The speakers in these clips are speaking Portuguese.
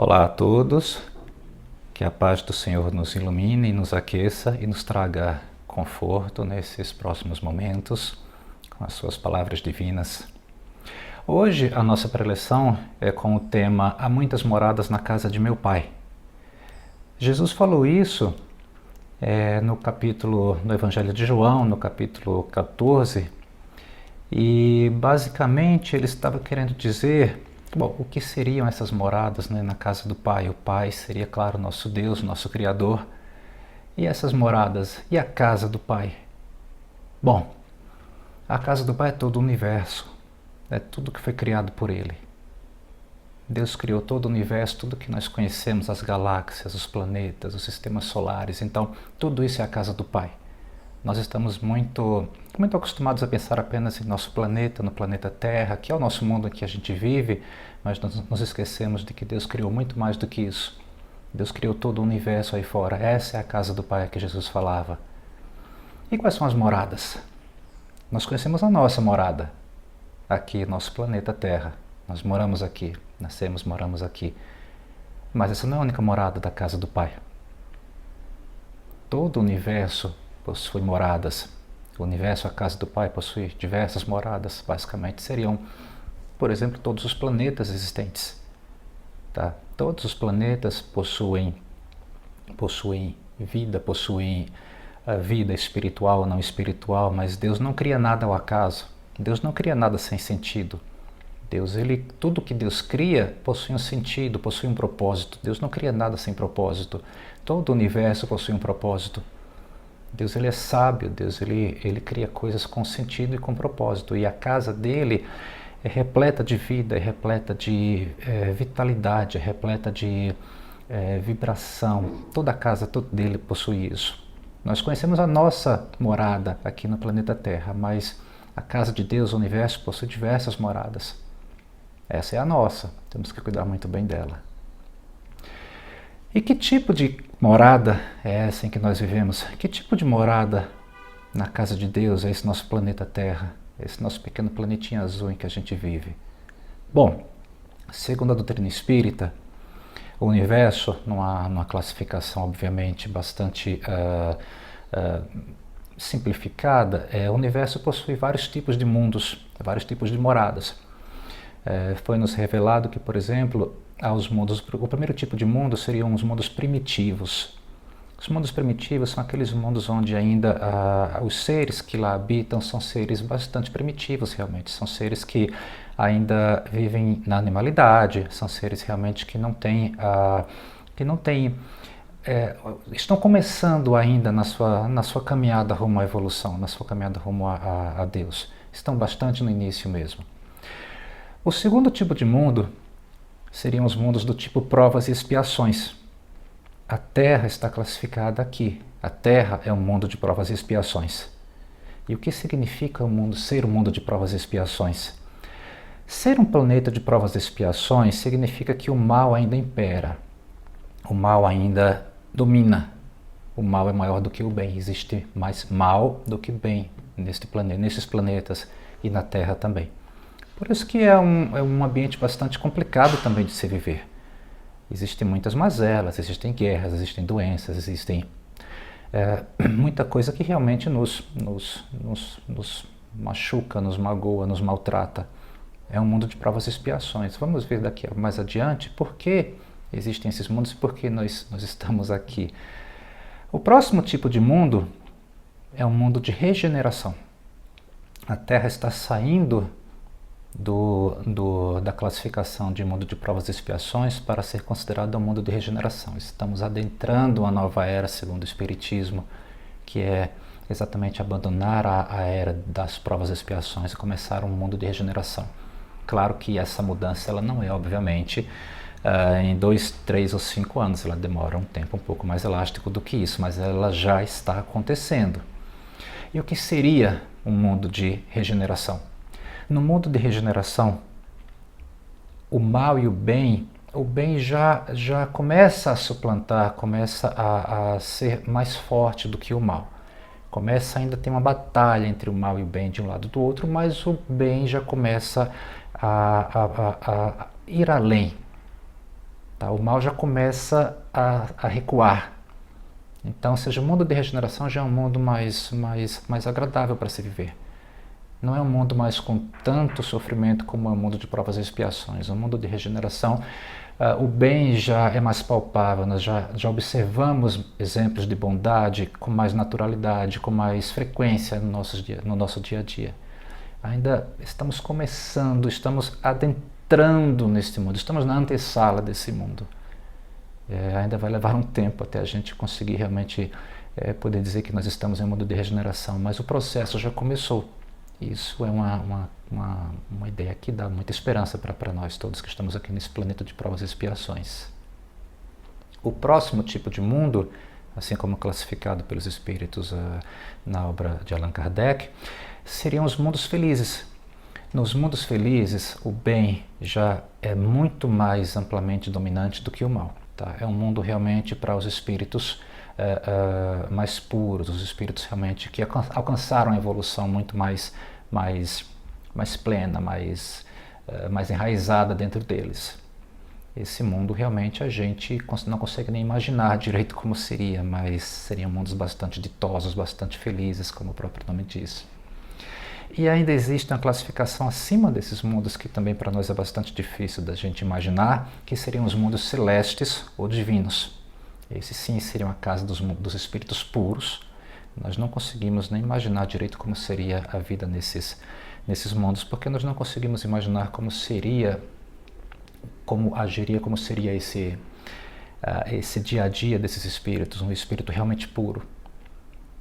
Olá a todos, que a paz do Senhor nos ilumine, nos aqueça e nos traga conforto nesses próximos momentos com as suas palavras divinas. Hoje a nossa preleção é com o tema Há muitas moradas na casa de meu Pai. Jesus falou isso no Evangelho de João, no capítulo 14, e basicamente ele estava querendo dizer, o que seriam essas moradas, na casa do Pai? O Pai seria, claro, nosso Deus, nosso Criador. E essas moradas? E a casa do Pai? Bom, a casa do Pai é todo o universo, é tudo que foi criado por Ele. Deus criou todo o universo, tudo que nós conhecemos, as galáxias, os planetas, os sistemas solares. Então, tudo isso é a casa do Pai. Nós estamos muito acostumados a pensar apenas em nosso planeta, no planeta Terra, que é o nosso mundo em que a gente vive, mas nós nos esquecemos de que Deus criou muito mais do que isso. Deus criou todo o universo aí fora. Essa é a casa do Pai que Jesus falava. E quais são as moradas? Nós conhecemos a nossa morada, aqui, nosso planeta Terra. Nós moramos aqui, nascemos, moramos aqui. Mas essa não é a única morada da casa do Pai. Todo o universo possui moradas. O universo, a casa do Pai, possui diversas moradas. Basicamente seriam, por exemplo, todos os planetas existentes. Tá? Todos os planetas possuem vida, possuem a vida espiritual ou não espiritual, mas Deus não cria nada ao acaso. Deus não cria nada sem sentido. Tudo que Deus cria possui um sentido, possui um propósito. Deus não cria nada sem propósito. Todo o universo possui um propósito. Deus ele é sábio, Deus ele cria coisas com sentido e com propósito. E a casa dele é repleta de vida, é repleta de vitalidade, é repleta de vibração. Toda a casa dele possui isso. Nós conhecemos a nossa morada aqui no planeta Terra, mas a casa de Deus, o universo, possui diversas moradas. Essa é a nossa, temos que cuidar muito bem dela. E que tipo de morada é essa em que nós vivemos? Que tipo de morada na casa de Deus é esse nosso planeta Terra, esse nosso pequeno planetinha azul em que a gente vive? Bom, segundo a doutrina espírita, o universo, numa classificação obviamente bastante simplificada, o universo possui vários tipos de mundos, vários tipos de moradas. Foi-nos revelado que, por exemplo, o primeiro tipo de mundo seriam os mundos primitivos. Os mundos primitivos são aqueles mundos onde ainda os seres que lá habitam são seres bastante primitivos realmente, são seres que ainda vivem na animalidade, são seres realmente que não têm, estão começando ainda na sua caminhada rumo à evolução, na sua caminhada rumo a Deus, estão bastante no início mesmo. O segundo tipo de mundo seriam os mundos do tipo provas e expiações. A Terra está classificada aqui. A Terra é um mundo de provas e expiações. E o que significa ser um mundo de provas e expiações? Ser um planeta de provas e expiações significa que o mal ainda impera. O mal ainda domina. O mal é maior do que o bem. Existe mais mal do que bem nesses planetas e na Terra também. Por isso que é um ambiente bastante complicado também de se viver. Existem muitas mazelas, existem guerras, existem doenças, existem muita coisa que realmente nos machuca, nos magoa, nos maltrata. É um mundo de provas e expiações. Vamos ver daqui mais adiante por que existem esses mundos e por que nós estamos aqui. O próximo tipo de mundo é um mundo de regeneração. A Terra está saindo da classificação de mundo de provas e expiações para ser considerado um mundo de regeneração. Estamos adentrando uma nova era, segundo o Espiritismo, que é exatamente abandonar a era das provas e expiações e começar um mundo de regeneração. Claro que essa mudança ela não é, obviamente, em 2, 3 ou 5 anos, ela demora um tempo um pouco mais elástico do que isso, mas ela já está acontecendo. E o que seria um mundo de regeneração? No mundo de regeneração, o mal e o bem já começa a suplantar, começa a ser mais forte do que o mal. Começa ainda a ter uma batalha entre o mal e o bem de um lado e do outro, mas o bem já começa a ir além. Tá? O mal já começa a recuar. Então, ou seja, o mundo de regeneração já é um mundo mais agradável para se viver. Não é um mundo mais com tanto sofrimento como é o mundo de provas e expiações. O mundo de regeneração, o bem já é mais palpável, nós já observamos exemplos de bondade com mais naturalidade, com mais frequência no nosso dia a dia. Ainda estamos começando, estamos adentrando nesse mundo, estamos na antessala desse mundo. Ainda vai levar um tempo até a gente conseguir realmente poder dizer que nós estamos em um mundo de regeneração, mas o processo já começou. Isso é uma ideia que dá muita esperança para nós todos que estamos aqui nesse planeta de provas e expiações. O próximo tipo de mundo, assim como classificado pelos espíritos na obra de Allan Kardec, seriam os mundos felizes. Nos mundos felizes, o bem já é muito mais amplamente dominante do que o mal. Tá? É um mundo realmente para os espíritos mais puros, os espíritos realmente que alcançaram a evolução muito mais plena, mais enraizada dentro deles. Esse mundo realmente a gente não consegue nem imaginar direito como seria, mas seriam mundos bastante ditosos, bastante felizes, como o próprio nome diz. E ainda existe uma classificação acima desses mundos que também para nós é bastante difícil da gente imaginar, que seriam os mundos celestes ou divinos. Esses sim seriam a casa dos espíritos puros. Nós não conseguimos nem imaginar direito como seria a vida nesses mundos, porque nós não conseguimos imaginar como seria, como agiria, como seria esse dia a dia desses espíritos, um espírito realmente puro.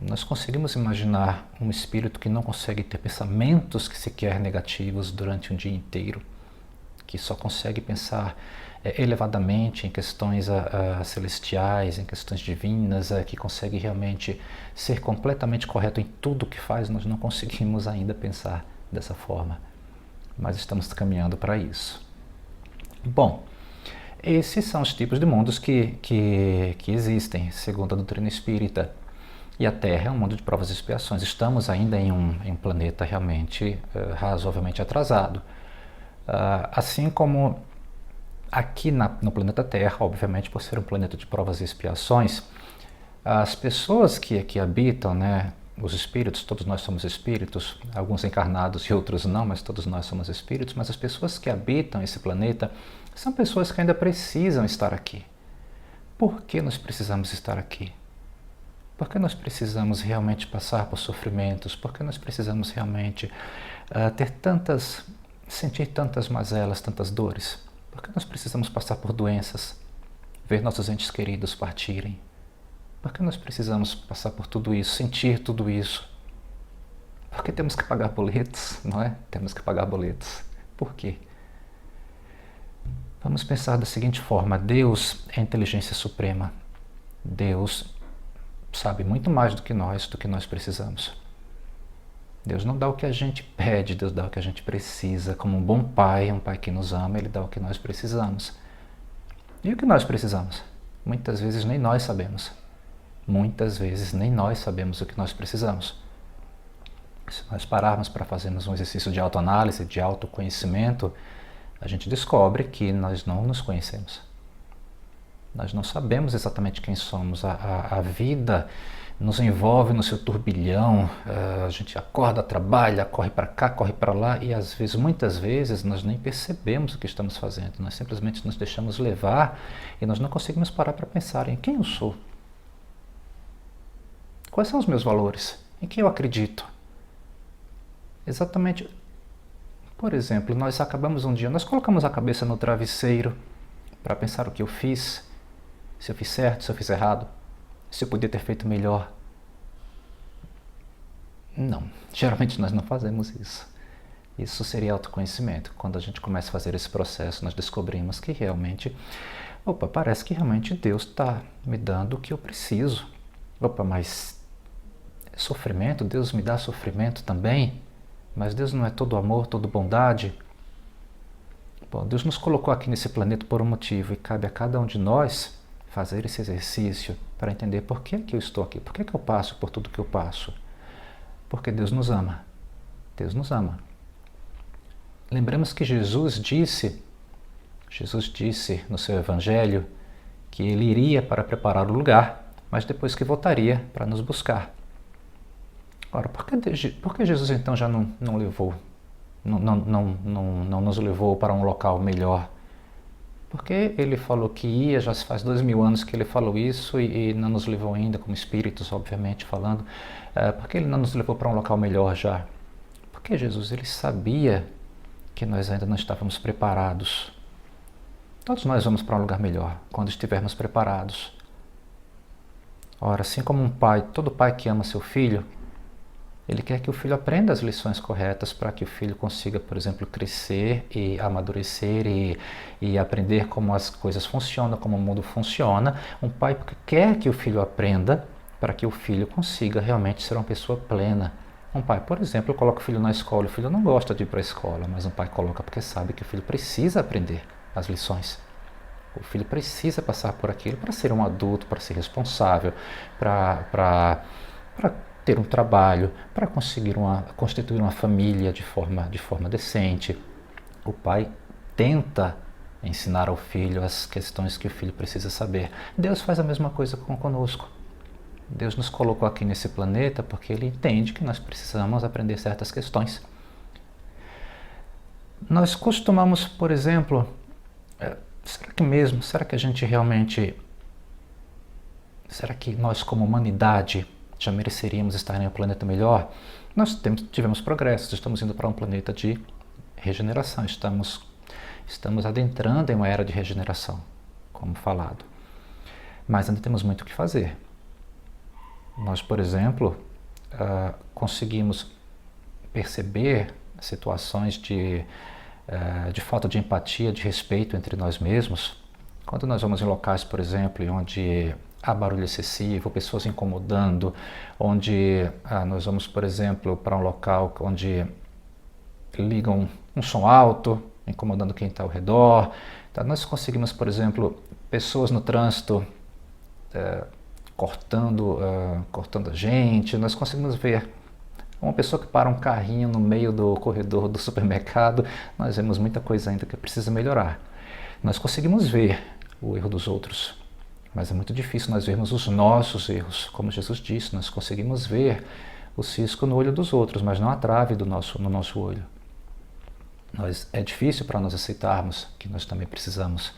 Nós conseguimos imaginar um espírito que não consegue ter pensamentos que sequer negativos durante um dia inteiro, que só consegue pensar elevadamente em questões celestiais, em questões divinas, que consegue realmente ser completamente correto em tudo que faz. Nós não conseguimos ainda pensar dessa forma, mas estamos caminhando para isso. Bom, esses são os tipos de mundos que existem, segundo a doutrina espírita. E a Terra é um mundo de provas e expiações. Estamos ainda em um planeta realmente razoavelmente atrasado. Assim como aqui no planeta Terra, obviamente por ser um planeta de provas e expiações, as pessoas que aqui habitam, né, os espíritos, todos nós somos espíritos, alguns encarnados e outros não, mas todos nós somos espíritos, mas as pessoas que habitam esse planeta são pessoas que ainda precisam estar aqui. Por que nós precisamos estar aqui? Por que nós precisamos realmente passar por sofrimentos? Por que nós precisamos realmente sentir tantas mazelas, tantas dores? Por que nós precisamos passar por doenças? Ver nossos entes queridos partirem? Por que nós precisamos passar por tudo isso, sentir tudo isso? Por que temos que pagar boletos, não é? Temos que pagar boletos. Por quê? Vamos pensar da seguinte forma: Deus é a inteligência suprema. Deus sabe muito mais do que nós precisamos. Deus não dá o que a gente pede, Deus dá o que a gente precisa. Como um bom pai, um pai que nos ama, Ele dá o que nós precisamos. E o que nós precisamos? Muitas vezes nem nós sabemos. Muitas vezes nem nós sabemos o que nós precisamos. Se nós pararmos para fazermos um exercício de autoanálise, de autoconhecimento, a gente descobre que nós não nos conhecemos. Nós não sabemos exatamente quem somos. A vida nos envolve no seu turbilhão. A gente acorda, trabalha, corre para cá, corre para lá e às vezes, muitas vezes, nós nem percebemos o que estamos fazendo. Nós simplesmente nos deixamos levar e nós não conseguimos parar para pensar em quem eu sou. Quais são os meus valores? Em quem eu acredito? Exatamente. Por exemplo, nós colocamos a cabeça no travesseiro para pensar o que eu fiz, se eu fiz certo, se eu fiz errado, se eu podia ter feito melhor. Não, geralmente nós não fazemos isso. Isso seria autoconhecimento. Quando a gente começa a fazer esse processo, nós descobrimos que realmente, parece que realmente Deus está me dando o que eu preciso. Mas sofrimento, Deus me dá sofrimento também, mas Deus não é todo amor, todo bondade. Bom, Deus nos colocou aqui nesse planeta por um motivo e cabe a cada um de nós fazer esse exercício para entender por que eu estou aqui, por que eu passo por tudo que eu passo. Porque Deus nos ama. Deus nos ama. Lembramos que Jesus disse Jesus disse no seu Evangelho que ele iria para preparar o lugar, mas depois que voltaria para nos buscar. Ora, por que Jesus então já não levou, não nos levou para um local melhor? Porque ele falou que ia, já se faz 2000 anos que ele falou isso e não nos levou ainda, como espíritos, obviamente, falando. Porque ele não nos levou para um local melhor já? Porque Jesus, ele sabia que nós ainda não estávamos preparados. Todos nós vamos para um lugar melhor, quando estivermos preparados. Ora, assim como um pai, todo pai que ama seu filho, ele quer que o filho aprenda as lições corretas para que o filho consiga, por exemplo, crescer e amadurecer e aprender como as coisas funcionam, como o mundo funciona. Um pai quer que o filho aprenda para que o filho consiga realmente ser uma pessoa plena. Um pai, por exemplo, coloca o filho na escola, o filho não gosta de ir para a escola, mas um pai coloca porque sabe que o filho precisa aprender as lições. O filho precisa passar por aquilo para ser um adulto, para ser responsável, para ter um trabalho, para constituir uma família de forma decente. O pai tenta ensinar ao filho as questões que o filho precisa saber. Deus faz a mesma coisa conosco. Deus nos colocou aqui nesse planeta porque Ele entende que nós precisamos aprender certas questões. Nós costumamos, por exemplo, será que a gente realmente, será que nós como humanidade já mereceríamos estar em um planeta melhor? Nós tivemos progressos, estamos indo para um planeta de regeneração, estamos adentrando em uma era de regeneração, como falado. Mas ainda temos muito o que fazer. Nós, por exemplo, conseguimos perceber situações de falta de empatia, de respeito entre nós mesmos. Quando nós vamos em locais, por exemplo, onde há barulho excessivo, pessoas incomodando, onde nós vamos, por exemplo, para um local onde ligam um som alto, incomodando quem está ao redor. Então, nós conseguimos, por exemplo, pessoas no trânsito cortando a gente. Nós conseguimos ver uma pessoa que para um carrinho no meio do corredor do supermercado. Nós vemos muita coisa ainda que precisa melhorar. Nós conseguimos ver o erro dos outros, mas é muito difícil nós vermos os nossos erros. Como Jesus disse, nós conseguimos ver o cisco no olho dos outros, mas não a trave no nosso olho. É difícil para nós aceitarmos que nós também precisamos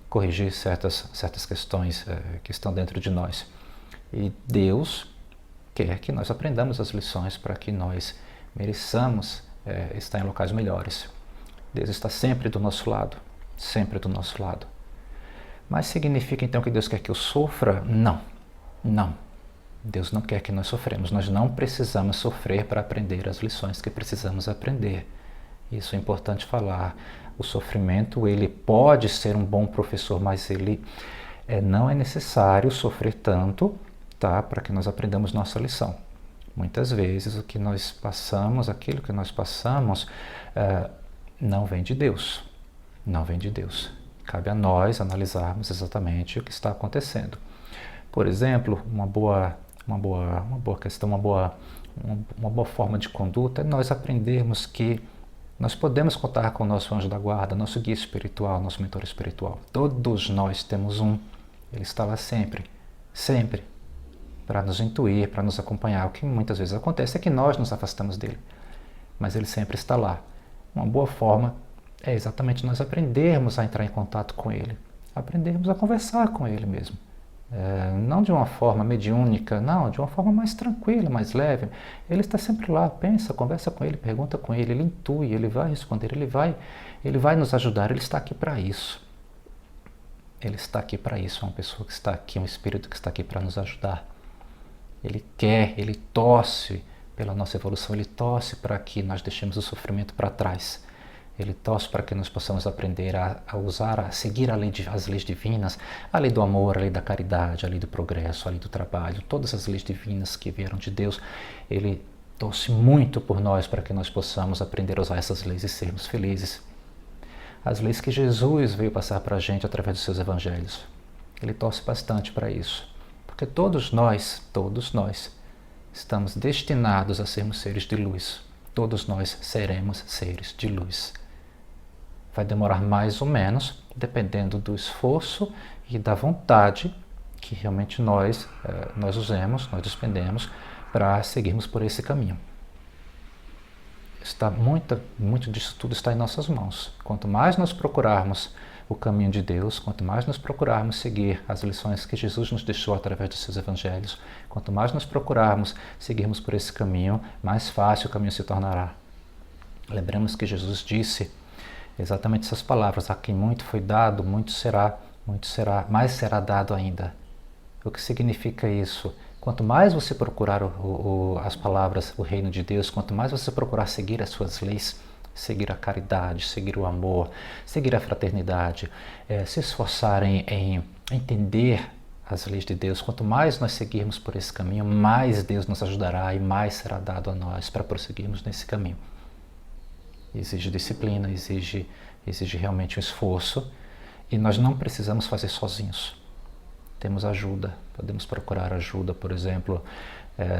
corrigir certas questões que estão dentro de nós. E Deus quer que nós aprendamos as lições para que nós mereçamos estar em locais melhores. Deus está sempre do nosso lado, sempre do nosso lado. Mas significa então que Deus quer que eu sofra? Não, não. Deus não quer que nós sofremos. Nós não precisamos sofrer para aprender as lições que precisamos aprender. Isso é importante falar. O sofrimento, ele pode ser um bom professor, mas ele não é necessário sofrer tanto, tá, para que nós aprendamos nossa lição. Muitas vezes o que nós passamos, aquilo que nós passamos, não vem de Deus. Não vem de Deus. Cabe a nós analisarmos exatamente o que está acontecendo. Por exemplo, uma boa questão, uma boa forma de conduta é nós aprendermos que nós podemos contar com o nosso anjo da guarda, nosso guia espiritual, nosso mentor espiritual. Todos nós temos um. Ele está lá sempre, sempre, para nos intuir, para nos acompanhar. O que muitas vezes acontece é que nós nos afastamos dele, mas ele sempre está lá. Uma boa forma é exatamente nós aprendermos a entrar em contato com ele, aprendermos a conversar com ele mesmo. Não de uma forma mediúnica, não, de uma forma mais tranquila, mais leve. Ele está sempre lá, pensa, conversa com ele, pergunta com ele, ele intui, ele vai responder, ele vai nos ajudar, ele está aqui para isso. Ele está aqui para isso, é uma pessoa que está aqui, um espírito que está aqui para nos ajudar. Ele quer, ele torce pela nossa evolução, ele torce para que nós deixemos o sofrimento para trás. Ele torce para que nós possamos aprender a seguir as leis divinas, a lei do amor, a lei da caridade, a lei do progresso, a lei do trabalho, todas as leis divinas que vieram de Deus. Ele torce muito por nós para que nós possamos aprender a usar essas leis e sermos felizes. As leis que Jesus veio passar para a gente através dos seus evangelhos. Ele torce bastante para isso, porque todos nós estamos destinados a sermos seres de luz. Todos nós seremos seres de luz. Vai demorar mais ou menos, dependendo do esforço e da vontade que realmente nós usemos, nós despendemos para seguirmos por esse caminho. Muito disso tudo está em nossas mãos. Quanto mais nós procurarmos o caminho de Deus, quanto mais nós procurarmos seguir as lições que Jesus nos deixou através dos seus evangelhos, quanto mais nós procurarmos seguirmos por esse caminho, mais fácil o caminho se tornará. Lembremos que Jesus disse exatamente essas palavras: a quem muito foi dado, muito será, mais será dado ainda. O que significa isso? Quanto mais você procurar as palavras, o reino de Deus, quanto mais você procurar seguir as suas leis, seguir a caridade, seguir o amor, seguir a fraternidade, se esforçarem em entender as leis de Deus, quanto mais nós seguirmos por esse caminho, mais Deus nos ajudará e mais será dado a nós para prosseguirmos nesse caminho. Exige disciplina, exige realmente um esforço, e nós não precisamos fazer sozinhos. Temos ajuda, podemos procurar ajuda, por exemplo,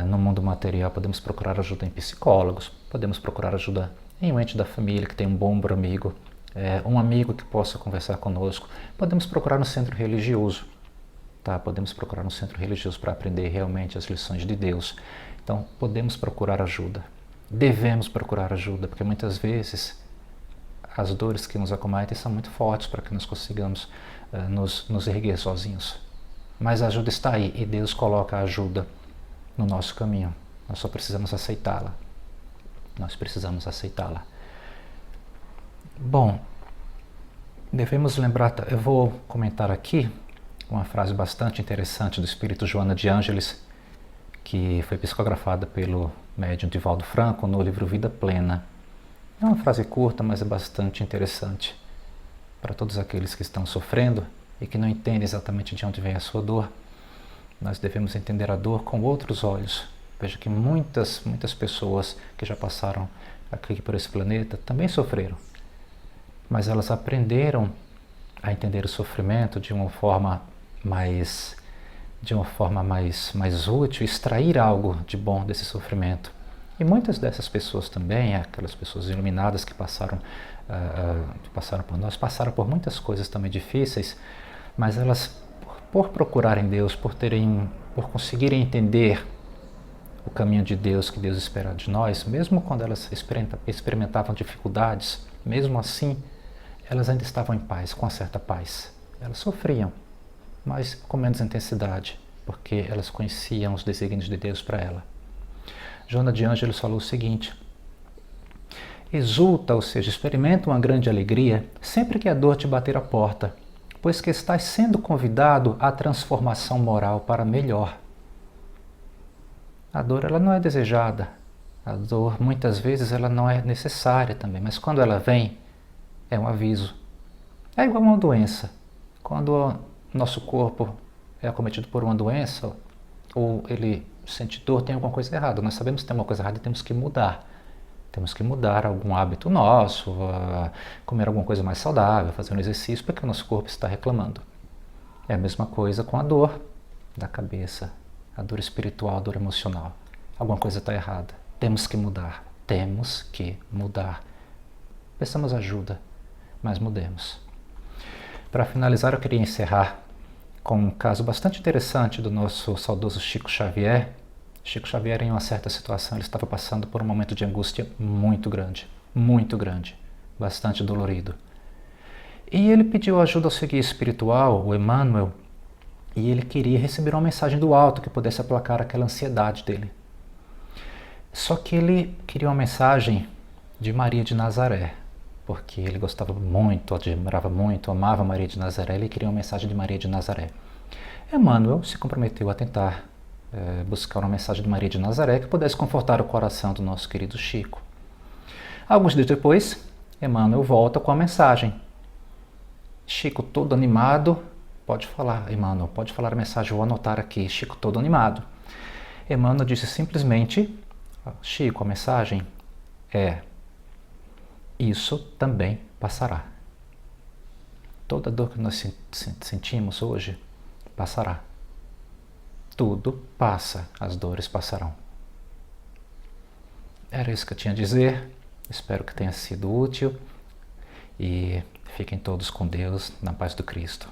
no mundo material, podemos procurar ajuda em psicólogos, podemos procurar ajuda em um ente da família que tem um bom ombro amigo, um amigo que possa conversar conosco, podemos procurar no centro religioso, tá? Podemos procurar no centro religioso para aprender realmente as lições de Deus. Então, podemos procurar ajuda, devemos procurar ajuda, porque muitas vezes as dores que nos acometem são muito fortes para que nós consigamos nos erguer sozinhos. Mas a ajuda está aí e Deus coloca a ajuda no nosso caminho. Nós só precisamos aceitá-la. Nós precisamos aceitá-la. Bom, devemos lembrar, eu vou comentar aqui uma frase bastante interessante do espírito Joana de Ângeles, que foi psicografada pelo médium Divaldo Franco no livro Vida Plena. É uma frase curta, mas é bastante interessante para todos aqueles que estão sofrendo e que não entendem exatamente de onde vem a sua dor. Nós devemos entender a dor com outros olhos. Veja que muitas pessoas que já passaram aqui por esse planeta também sofreram, mas elas aprenderam a entender o sofrimento de uma forma mais útil, extrair algo de bom desse sofrimento. E muitas dessas pessoas também, aquelas pessoas iluminadas que passaram por nós, passaram por muitas coisas também difíceis, mas elas, por procurarem Deus, por conseguirem entender o caminho de Deus que Deus espera de nós, mesmo quando elas experimentavam dificuldades, mesmo assim, elas ainda estavam em paz, com uma certa paz. Elas sofriam, mas com menos intensidade, porque elas conheciam os desígnios de Deus para ela. Joana de Ângeles falou o seguinte: exulta, ou seja, experimenta uma grande alegria sempre que a dor te bater à porta, pois que estás sendo convidado à transformação moral para melhor. A dor, ela não é desejada, a dor muitas vezes ela não é necessária também, mas quando ela vem, é um aviso. É igual a uma doença. Quando o nosso corpo é acometido por uma doença, ou ele sente dor, tem alguma coisa errada. Nós sabemos que tem uma coisa errada e temos que mudar. Temos que mudar algum hábito nosso, comer alguma coisa mais saudável, fazer um exercício, porque o nosso corpo está reclamando. É a mesma coisa com a dor da cabeça, a dor espiritual, a dor emocional. Alguma coisa está errada. Temos que mudar. Temos que mudar. Peçamos ajuda, mas mudemos. Para finalizar, eu queria encerrar com um caso bastante interessante do nosso saudoso Chico Xavier. Chico Xavier, em uma certa situação, ele estava passando por um momento de angústia muito grande, bastante dolorido. E ele pediu ajuda ao seu guia espiritual, o Emmanuel, e ele queria receber uma mensagem do alto que pudesse aplacar aquela ansiedade dele. Só que ele queria uma mensagem de Maria de Nazaré, porque ele gostava muito, admirava muito, amava Maria de Nazaré, ele queria uma mensagem de Maria de Nazaré. Emmanuel se comprometeu a tentar buscar uma mensagem de Maria de Nazaré que pudesse confortar o coração do nosso querido Chico. Alguns dias depois, Emmanuel volta com a mensagem. Chico, todo animado, pode falar, Emmanuel, pode falar a mensagem, vou anotar aqui. Chico, todo animado. Emmanuel disse simplesmente: Chico, a mensagem é: isso também passará. Toda dor que nós sentimos hoje passará. Tudo passa, as dores passarão. Era isso que eu tinha a dizer. Espero que tenha sido útil. e fiquem todos com Deus, na paz do Cristo.